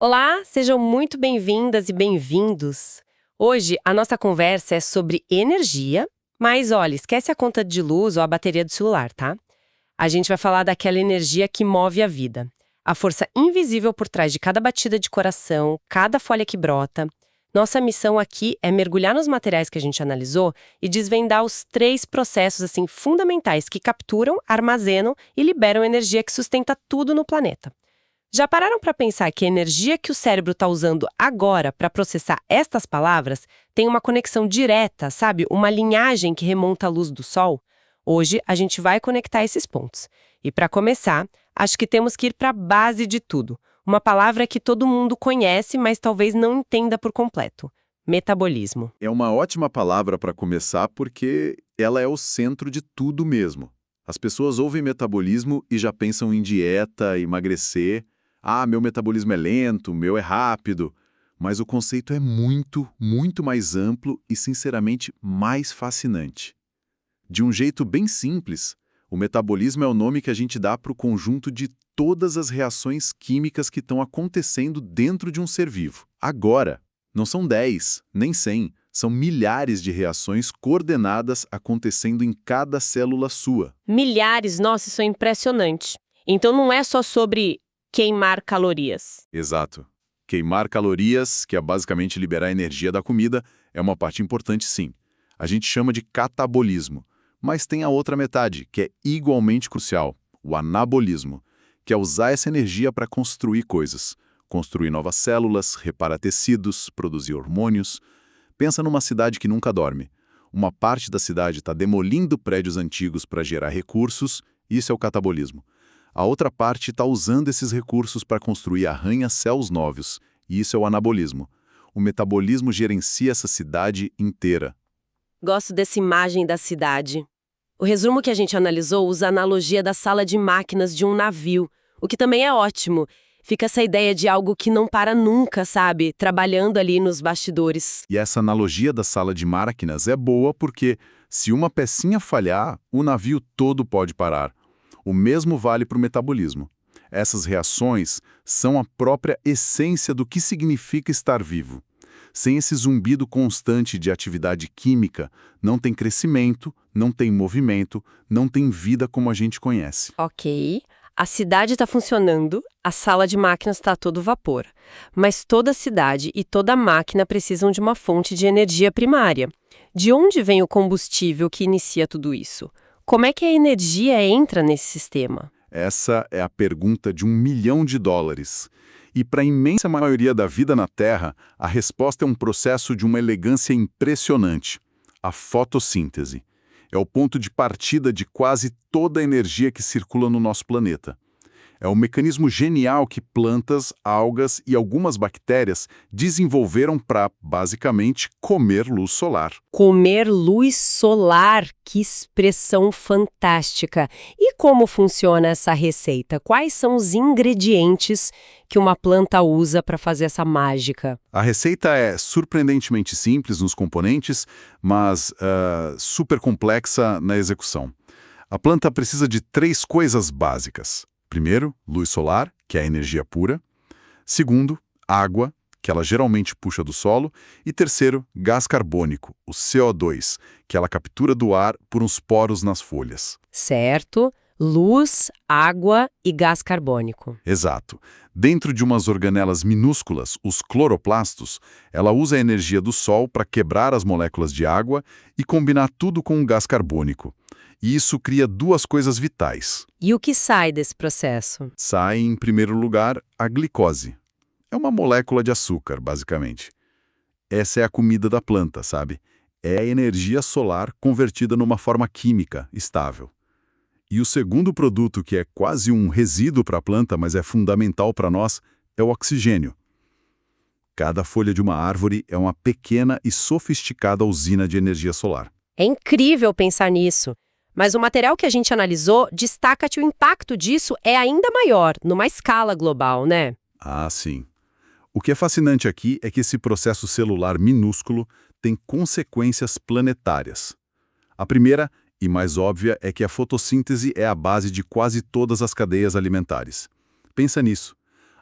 Olá, sejam muito bem-vindas e bem-vindos. Hoje a nossa conversa é sobre energia, mas olha, esquece a conta de luz ou a bateria do celular, tá? A gente vai falar daquela energia que move a vida. A força invisível por trás de cada batida de coração, cada folha que brota. Nossa missão aqui é mergulhar nos materiais que a gente analisou e desvendar os três processos assim fundamentais que capturam, armazenam e liberam energia que sustenta tudo no planeta. Já pararam para pensar que a energia que o cérebro está usando agora para processar estas palavras tem uma conexão direta, sabe? Uma linhagem que remonta à luz do sol? Hoje a gente vai conectar esses pontos. E para começar, acho que temos que ir para a base de tudo. Uma palavra que todo mundo conhece, mas talvez não entenda por completo: metabolismo. É uma ótima palavra para começar porque ela é o centro de tudo mesmo. As pessoas ouvem metabolismo e já pensam em dieta, emagrecer. Ah, meu metabolismo é lento, meu é rápido. Mas o conceito é muito, muito mais amplo e, sinceramente, mais fascinante. De um jeito bem simples, o metabolismo é o nome que a gente dá para o conjunto de todas as reações químicas que estão acontecendo dentro de um ser vivo. Agora, não são 10, nem 100, são milhares de reações coordenadas acontecendo em cada célula sua. Milhares, nossa, isso é impressionante. Então não é só sobre queimar calorias. Exato. Queimar calorias, que é basicamente liberar a energia da comida, é uma parte importante sim. A gente chama de catabolismo. Mas tem a outra metade, que é igualmente crucial, o anabolismo, que é usar essa energia para construir coisas. Construir novas células, reparar tecidos, produzir hormônios. Pensa numa cidade que nunca dorme. Uma parte da cidade está demolindo prédios antigos para gerar recursos, isso é o catabolismo. A outra parte está usando esses recursos para construir arranha-céus novos, e isso é o anabolismo. O metabolismo gerencia essa cidade inteira. Gosto dessa imagem da cidade. O resumo que a gente analisou usa a analogia da sala de máquinas de um navio, o que também é ótimo. Fica essa ideia de algo que não para nunca, sabe? Trabalhando ali nos bastidores. E essa analogia da sala de máquinas é boa porque, se uma pecinha falhar, o navio todo pode parar. O mesmo vale para o metabolismo. Essas reações são a própria essência do que significa estar vivo. Sem esse zumbido constante de atividade química, não tem crescimento, não tem movimento, não tem vida como a gente conhece. Ok, a cidade está funcionando, a sala de máquinas está a todo vapor. Mas toda cidade e toda máquina precisam de uma fonte de energia primária. De onde vem o combustível que inicia tudo isso? Como é que a energia entra nesse sistema? Essa é a pergunta de $1 milhão. E para a imensa maioria da vida na Terra, a resposta é um processo de uma elegância impressionante: a fotossíntese. É o ponto de partida de quase toda a energia que circula no nosso planeta. É um mecanismo genial que plantas, algas e algumas bactérias desenvolveram para, basicamente, comer luz solar. Comer luz solar, que expressão fantástica! E como funciona essa receita? Quais são os ingredientes que uma planta usa para fazer essa mágica? A receita é surpreendentemente simples nos componentes, mas super complexa na execução. A planta precisa de 3 coisas básicas. Primeiro, luz solar, que é a energia pura. Segundo, água, que ela geralmente puxa do solo. E terceiro, gás carbônico, o CO2, que ela captura do ar por uns poros nas folhas. Certo, luz, água e gás carbônico. Exato. Dentro de umas organelas minúsculas, os cloroplastos, ela usa a energia do sol para quebrar as moléculas de água e combinar tudo com o gás carbônico. E isso cria 2 coisas vitais. E o que sai desse processo? Sai, em primeiro lugar, a glicose. É uma molécula de açúcar, basicamente. Essa é a comida da planta, sabe? É a energia solar convertida numa forma química estável. E o segundo produto, que é quase um resíduo para a planta, mas é fundamental para nós, é o oxigênio. Cada folha de uma árvore é uma pequena e sofisticada usina de energia solar. É incrível pensar nisso. Mas o material que a gente analisou destaca que o impacto disso é ainda maior, numa escala global, né? Ah, sim. O que é fascinante aqui é que esse processo celular minúsculo tem consequências planetárias. A primeira, e mais óbvia, é que a fotossíntese é a base de quase todas as cadeias alimentares. Pensa nisso.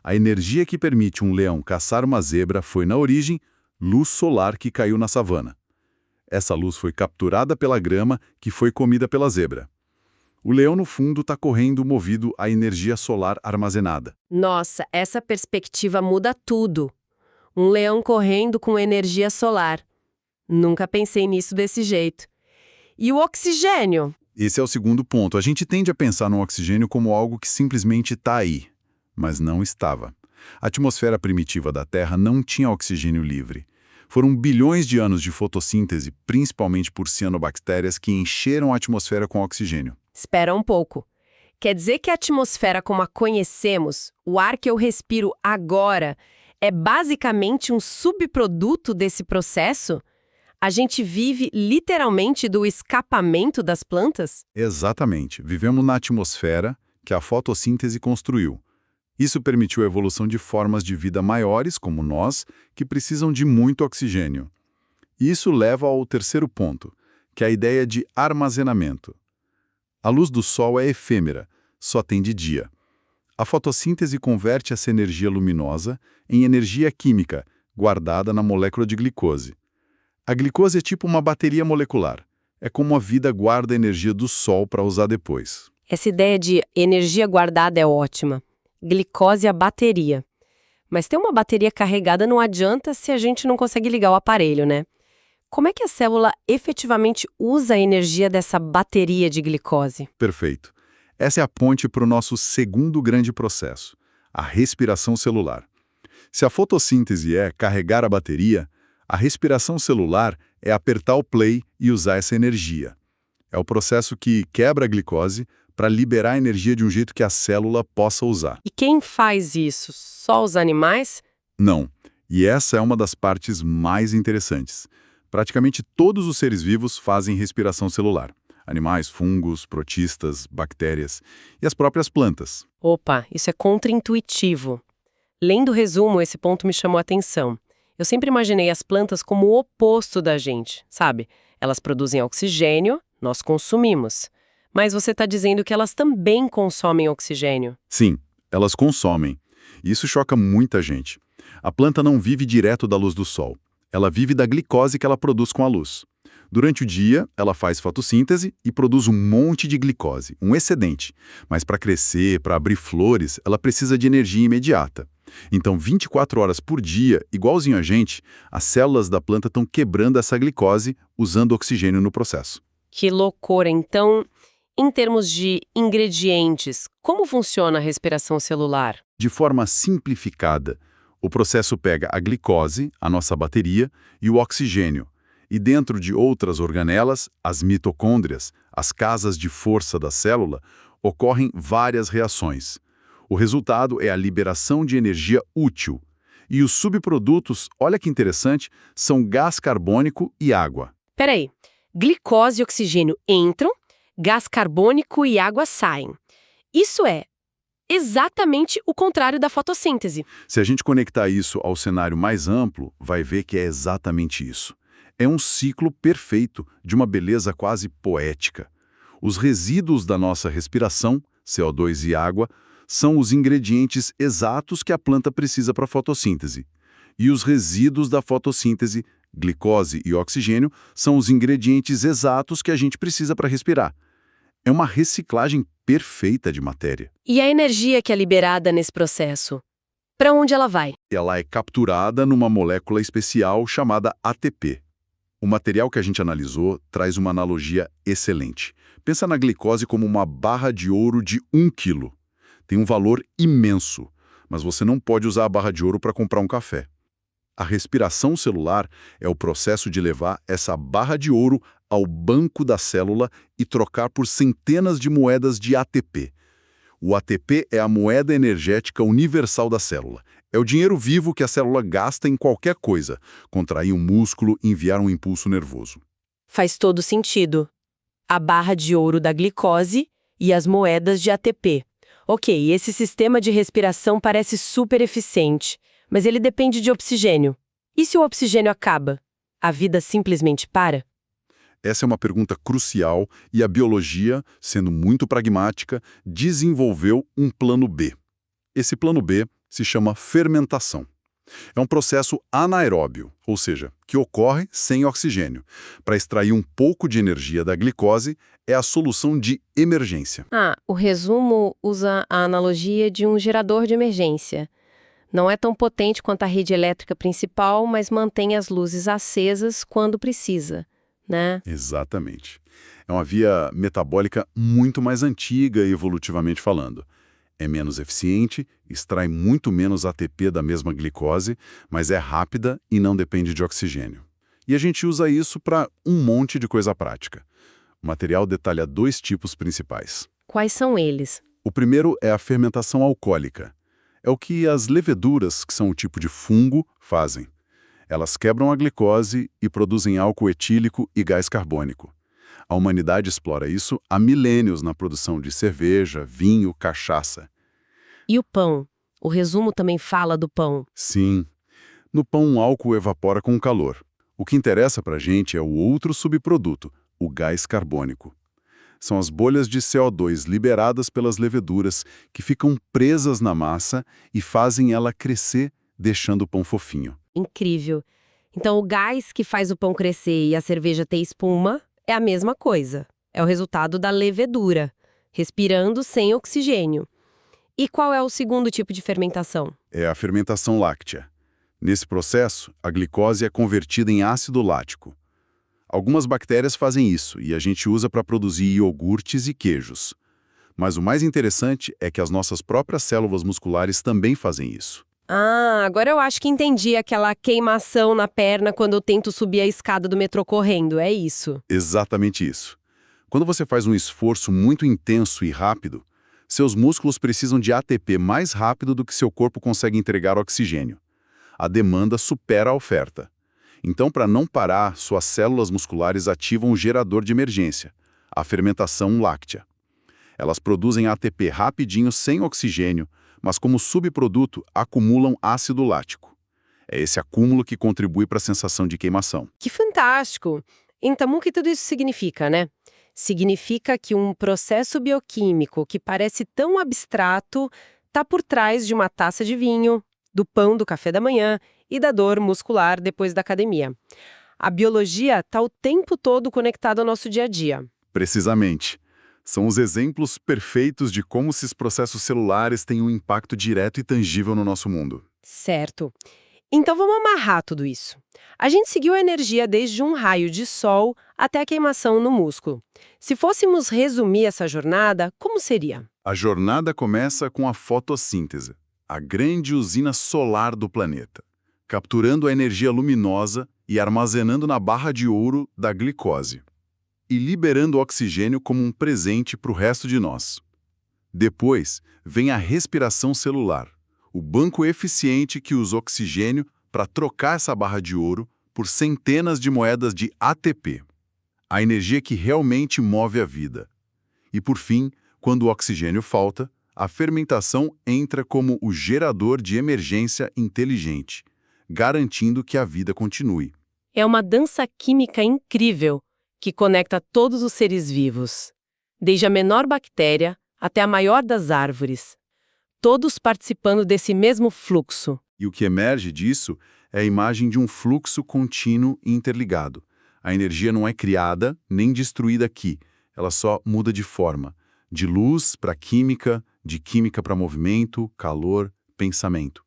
A energia que permite um leão caçar uma zebra foi, na origem, luz solar que caiu na savana. Essa luz foi capturada pela grama, que foi comida pela zebra. O leão, no fundo, está correndo movido à energia solar armazenada. Nossa, essa perspectiva muda tudo. Um leão correndo com energia solar. Nunca pensei nisso desse jeito. E o oxigênio? Esse é o segundo ponto. A gente tende a pensar no oxigênio como algo que simplesmente está aí, mas não estava. A atmosfera primitiva da Terra não tinha oxigênio livre. Foram bilhões de anos de fotossíntese, principalmente por cianobactérias, que encheram a atmosfera com oxigênio. Espera um pouco. Quer dizer que a atmosfera como a conhecemos, o ar que eu respiro agora, é basicamente um subproduto desse processo? A gente vive literalmente do escapamento das plantas? Exatamente. Vivemos na atmosfera que a fotossíntese construiu. Isso permitiu a evolução de formas de vida maiores, como nós, que precisam de muito oxigênio. Isso leva ao terceiro ponto, que é a ideia de armazenamento. A luz do Sol é efêmera, só tem de dia. A fotossíntese converte essa energia luminosa em energia química, guardada na molécula de glicose. A glicose é tipo uma bateria molecular. É como a vida guarda a energia do Sol para usar depois. Essa ideia de energia guardada é ótima. Glicose é a bateria. Mas ter uma bateria carregada não adianta se a gente não consegue ligar o aparelho, né? Como é que a célula efetivamente usa a energia dessa bateria de glicose? Perfeito. Essa é a ponte para o nosso segundo grande processo, a respiração celular. Se a fotossíntese é carregar a bateria, a respiração celular é apertar o play e usar essa energia. É o processo que quebra a glicose para liberar a energia de um jeito que a célula possa usar. E quem faz isso? Só os animais? Não. E essa é uma das partes mais interessantes. Praticamente todos os seres vivos fazem respiração celular. Animais, fungos, protistas, bactérias e as próprias plantas. Opa, isso é contraintuitivo. Lendo o resumo, esse ponto me chamou a atenção. Eu sempre imaginei as plantas como o oposto da gente, sabe? Elas produzem oxigênio, nós consumimos. Mas você está dizendo que elas também consomem oxigênio. Sim, elas consomem. Isso choca muita gente. A planta não vive direto da luz do sol. Ela vive da glicose que ela produz com a luz. Durante o dia, ela faz fotossíntese e produz um monte de glicose, um excedente. Mas para crescer, para abrir flores, ela precisa de energia imediata. Então, 24 horas por dia, igualzinho a gente, as células da planta estão quebrando essa glicose usando oxigênio no processo. Que loucura! Então, em termos de ingredientes, como funciona a respiração celular? De forma simplificada, o processo pega a glicose, a nossa bateria, e o oxigênio. E dentro de outras organelas, as mitocôndrias, as casas de força da célula, ocorrem várias reações. O resultado é a liberação de energia útil. E os subprodutos, olha que interessante, são gás carbônico e água. Peraí, glicose e oxigênio entram, gás carbônico e água saem. Isso é exatamente o contrário da fotossíntese. Se a gente conectar isso ao cenário mais amplo, vai ver que é exatamente isso. É um ciclo perfeito, de uma beleza quase poética. Os resíduos da nossa respiração, CO2 e água, são os ingredientes exatos que a planta precisa para a fotossíntese. E os resíduos da fotossíntese, glicose e oxigênio, são os ingredientes exatos que a gente precisa para respirar. É uma reciclagem perfeita de matéria. E a energia que é liberada nesse processo? Para onde ela vai? Ela é capturada numa molécula especial chamada ATP. O material que a gente analisou traz uma analogia excelente. Pensa na glicose como uma barra de ouro de 1 quilo. Tem um valor imenso, mas você não pode usar a barra de ouro para comprar um café. A respiração celular é o processo de levar essa barra de ouro ao banco da célula e trocar por centenas de moedas de ATP. O ATP é a moeda energética universal da célula. É o dinheiro vivo que a célula gasta em qualquer coisa, contrair um músculo, enviar um impulso nervoso. Faz todo sentido. A barra de ouro da glicose e as moedas de ATP. Ok, esse sistema de respiração parece super eficiente, mas ele depende de oxigênio. E se o oxigênio acaba? A vida simplesmente para? Essa é uma pergunta crucial e a biologia, sendo muito pragmática, desenvolveu um plano B. Esse plano B Se chama fermentação. É um processo anaeróbio, ou seja, que ocorre sem oxigênio. Para extrair um pouco de energia da glicose, é a solução de emergência. O resumo usa a analogia de um gerador de emergência. Não é tão potente quanto a rede elétrica principal, mas mantém as luzes acesas quando precisa, né? Exatamente. É uma via metabólica muito mais antiga, evolutivamente falando. É menos eficiente, extrai muito menos ATP da mesma glicose, mas é rápida e não depende de oxigênio. E a gente usa isso para um monte de coisa prática. O material detalha 2 tipos principais. Quais são eles? O primeiro é a fermentação alcoólica. É o que as leveduras, que são o tipo de fungo, fazem. Elas quebram a glicose e produzem álcool etílico e gás carbônico. A humanidade explora isso há milênios na produção de cerveja, vinho, cachaça. E o pão? O resumo também fala do pão. Sim, no pão o álcool evapora com calor. O que interessa para a gente é o outro subproduto, o gás carbônico. São as bolhas de CO2 liberadas pelas leveduras que ficam presas na massa e fazem ela crescer, deixando o pão fofinho. Incrível. Então, o gás que faz o pão crescer e a cerveja ter espuma é a mesma coisa. É o resultado da levedura, respirando sem oxigênio. E qual é o segundo tipo de fermentação? É a fermentação láctea. Nesse processo, a glicose é convertida em ácido lático. Algumas bactérias fazem isso e a gente usa para produzir iogurtes e queijos. Mas o mais interessante é que as nossas próprias células musculares também fazem isso. Agora eu acho que entendi aquela queimação na perna quando eu tento subir a escada do metrô correndo, é isso. Exatamente isso. Quando você faz um esforço muito intenso e rápido, seus músculos precisam de ATP mais rápido do que seu corpo consegue entregar oxigênio. A demanda supera a oferta. Então, para não parar, suas células musculares ativam o gerador de emergência, a fermentação láctea. Elas produzem ATP rapidinho sem oxigênio, mas como subproduto acumulam ácido lático. É esse acúmulo que contribui para a sensação de queimação. Que fantástico! Então, o que tudo isso significa, né? Significa que um processo bioquímico que parece tão abstrato está por trás de uma taça de vinho, do pão do café da manhã e da dor muscular depois da academia. A biologia está o tempo todo conectada ao nosso dia a dia. Precisamente. São os exemplos perfeitos de como esses processos celulares têm um impacto direto e tangível no nosso mundo. Certo. Então vamos amarrar tudo isso. A gente seguiu a energia desde um raio de sol até a queimação no músculo. Se fôssemos resumir essa jornada, como seria? A jornada começa com a fotossíntese, a grande usina solar do planeta, capturando a energia luminosa e armazenando na barra de ouro da glicose, e liberando o oxigênio como um presente para o resto de nós. Depois, vem a respiração celular, o banco eficiente que usa oxigênio para trocar essa barra de ouro por centenas de moedas de ATP, a energia que realmente move a vida. E por fim, quando o oxigênio falta, a fermentação entra como o gerador de emergência inteligente, garantindo que a vida continue. É uma dança química incrível que conecta todos os seres vivos, desde a menor bactéria até a maior das árvores, todos participando desse mesmo fluxo. E o que emerge disso é a imagem de um fluxo contínuo e interligado. A energia não é criada nem destruída aqui, ela só muda de forma, de luz para química, de química para movimento, calor, pensamento.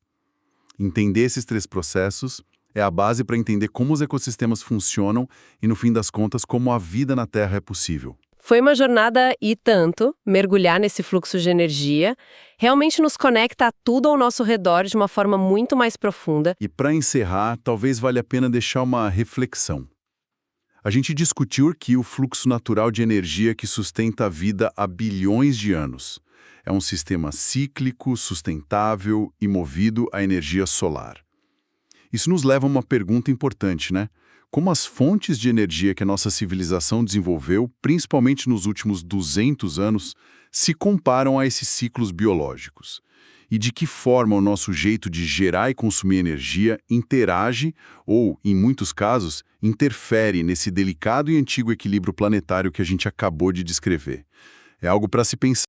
Entender esses 3 processos é a base para entender como os ecossistemas funcionam e, no fim das contas, como a vida na Terra é possível. Foi uma jornada e tanto, mergulhar nesse fluxo de energia, realmente nos conecta a tudo ao nosso redor de uma forma muito mais profunda. E para encerrar, talvez valha a pena deixar uma reflexão. A gente discutiu aqui o fluxo natural de energia que sustenta a vida há bilhões de anos. É um sistema cíclico, sustentável e movido à energia solar. Isso nos leva a uma pergunta importante, né? Como as fontes de energia que a nossa civilização desenvolveu, principalmente nos últimos 200 anos, se comparam a esses ciclos biológicos? E de que forma o nosso jeito de gerar e consumir energia interage ou, em muitos casos, interfere nesse delicado e antigo equilíbrio planetário que a gente acabou de descrever? É algo para se pensar.